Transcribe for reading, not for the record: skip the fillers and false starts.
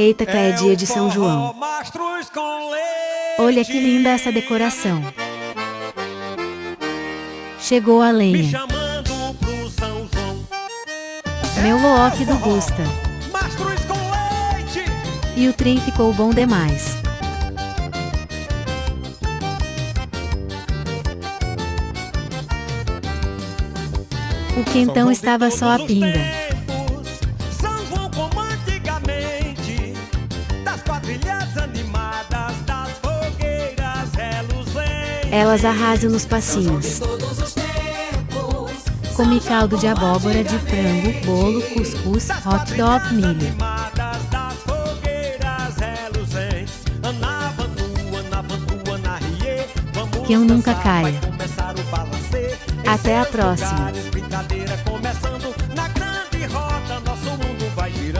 Eita, que é dia de São João. Olha que linda essa decoração. Chegou a lenha. Meu Look do Gusta. E o trem ficou bom demais. O quentão estava só a pinga. São João como antigamente, das quadrilhas animadas, das fogueiras reluzentes. Elas arrasam nos passinhos. Comi caldo de abóbora, de frango, bolo, cuscuz, hot dog, milho. Que eu nunca caia. Até a próxima.